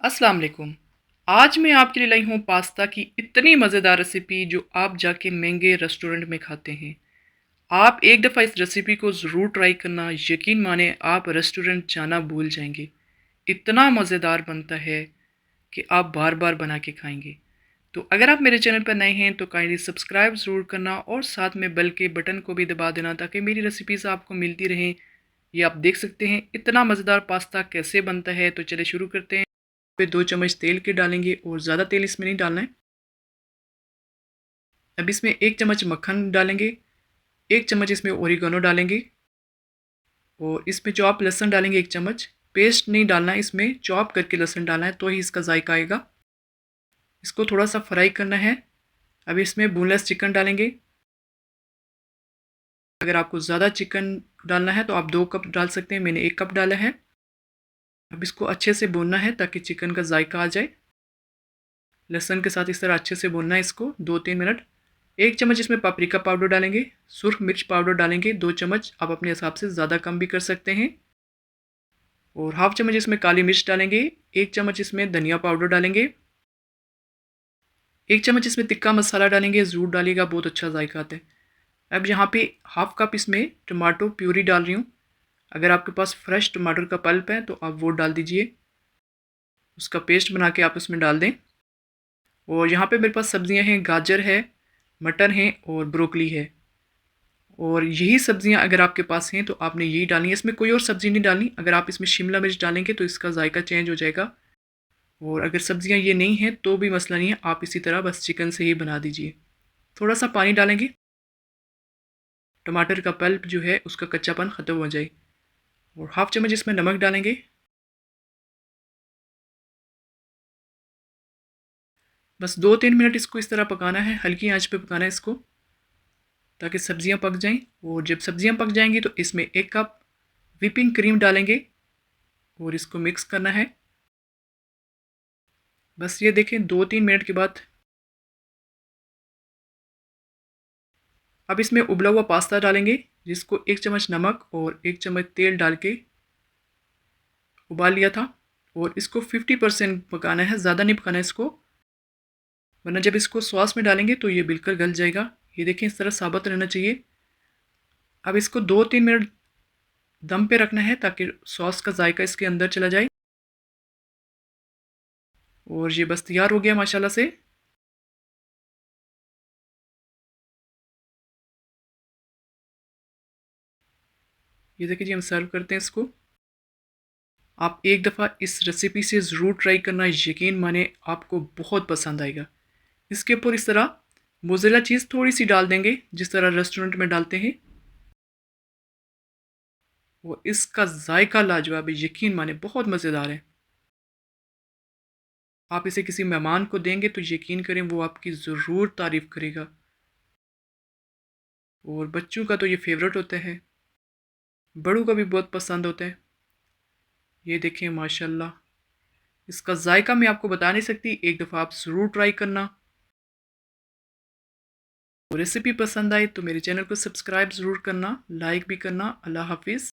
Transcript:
अस्सलाम वालेकुम। आज मैं आपके लिए लाई हूँ पास्ता की इतनी मज़ेदार रेसिपी जो आप जाके महंगे रेस्टोरेंट में खाते हैं। आप एक दफ़ा इस रेसिपी को ज़रूर ट्राई करना, यकीन माने आप रेस्टोरेंट जाना भूल जाएंगे। इतना मज़ेदार बनता है कि आप बार बार बना के खाएंगे। तो अगर आप मेरे चैनल पर नए हैं तो काइंडली सब्सक्राइब ज़रूर करना और साथ में बेल के बटन को भी दबा देना ताकि मेरी रेसिपीज़ आपको मिलती रहें। ये आप देख सकते हैं इतना मज़ेदार पास्ता कैसे बनता है। तो चलिए शुरू करते हैं। पे 2 चम्मच तेल के डालेंगे और ज़्यादा तेल इसमें नहीं डालना है। अब इसमें 1 चम्मच मक्खन डालेंगे, 1 चम्मच इसमें ओरिगेनो डालेंगे और इसमें चॉप लहसुन डालेंगे 1 चम्मच। पेस्ट नहीं डालना है, इसमें चॉप करके लहसुन डालना है तो ही इसका जायका आएगा। इसको थोड़ा-सा फ्राई करना है। अब इसमें बोनलेस चिकन डालेंगे। अगर आपको ज़्यादा चिकन डालना है तो आप 2 कप डाल सकते हैं, मैंने 1 कप डाला है। अब इसको अच्छे से भूनना है ताकि चिकन का जायका आ जाए। लहसुन के साथ इस तरह अच्छे से भूनना है इसको 2-3 मिनट। 1 चम्मच इसमें पापरिका पाउडर डालेंगे, सुरख मिर्च पाउडर डालेंगे 2 चम्मच, आप अपने हिसाब से ज़्यादा कम भी कर सकते हैं। और हाफ चम्मच इसमें काली मिर्च डालेंगे, 1 चम्मच इसमें धनिया पाउडर डालेंगे, 1 चम्मच इसमें तिक्का मसाला डालेंगे, ज़रूर डालिएगा, बहुत अच्छा जायका आता है। अब यहाँ पे हाफ कप इसमें टमाटो प्यूरी डाल रही हूँ। अगर आपके पास फ्रेश टमाटर का पल्प है तो आप वो डाल दीजिए, उसका पेस्ट बना के आप इसमें डाल दें। और यहाँ पे मेरे पास सब्जियाँ हैं, गाजर है, मटर हैं और ब्रोकली है। और यही सब्जियां अगर आपके पास हैं तो आपने यही डालनी है, इसमें कोई और सब्ज़ी नहीं डालनी। अगर आप इसमें शिमला मिर्च डालेंगे तो इसका जायका चेंज हो जाएगा। और अगर सब्जियां ये नहीं हैं तो भी मसला नहीं है, आप इसी तरह बस चिकन से ही बना दीजिए। थोड़ा सा पानी डालेंगे, टमाटर का पल्प जो है उसका कच्चापन ख़त्म हो जाए। और हाफ चम्मच इसमें नमक डालेंगे। बस 2-3 मिनट इसको इस तरह पकाना है, हल्की आंच पे पकाना है इसको ताकि सब्जियां पक जाएं। और जब सब्जियां पक जाएंगी तो इसमें 1 कप व्हिपिंग क्रीम डालेंगे और इसको मिक्स करना है। बस ये देखें 2-3 मिनट के बाद अब इसमें उबला हुआ पास्ता डालेंगे, जिसको 1 चम्मच नमक और 1 चम्मच तेल डाल के उबाल लिया था। और इसको 50% पकाना है, ज़्यादा नहीं पकाना है इसको, वरना जब इसको सॉस में डालेंगे तो ये बिल्कुल गल जाएगा। ये देखें इस तरह साबुत रहना चाहिए। अब इसको 2-3 मिनट दम पे रखना है ताकि सॉस का जायका इसके अंदर चला जाए। और ये बस तैयार हो गया माशाल्लाह से। ये देखिए जी, हम सर्व करते हैं इसको। आप एक दफ़ा इस रेसिपी से ज़रूर ट्राई करना, यकीन माने आपको बहुत पसंद आएगा। इसके ऊपर इस तरह मोज़रेला चीज़ थोड़ी सी डाल देंगे जिस तरह रेस्टोरेंट में डालते हैं। वो इसका जायका लाजवाब है, यकीन माने बहुत मज़ेदार है। आप इसे किसी मेहमान को देंगे तो यकीन करें वो आपकी ज़रूर तारीफ़ करेगा। और बच्चों का तो ये फेवरेट होता है, बड़ों का भी बहुत पसंद होता है। ये देखें माशाल्लाह, इसका जायका मैं आपको बता नहीं सकती, एक दफ़ा आप ज़रूर ट्राई करना। रेसिपी पसंद आए तो मेरे चैनल को सब्सक्राइब ज़रूर करना, लाइक भी करना। अल्लाह हाफिज़।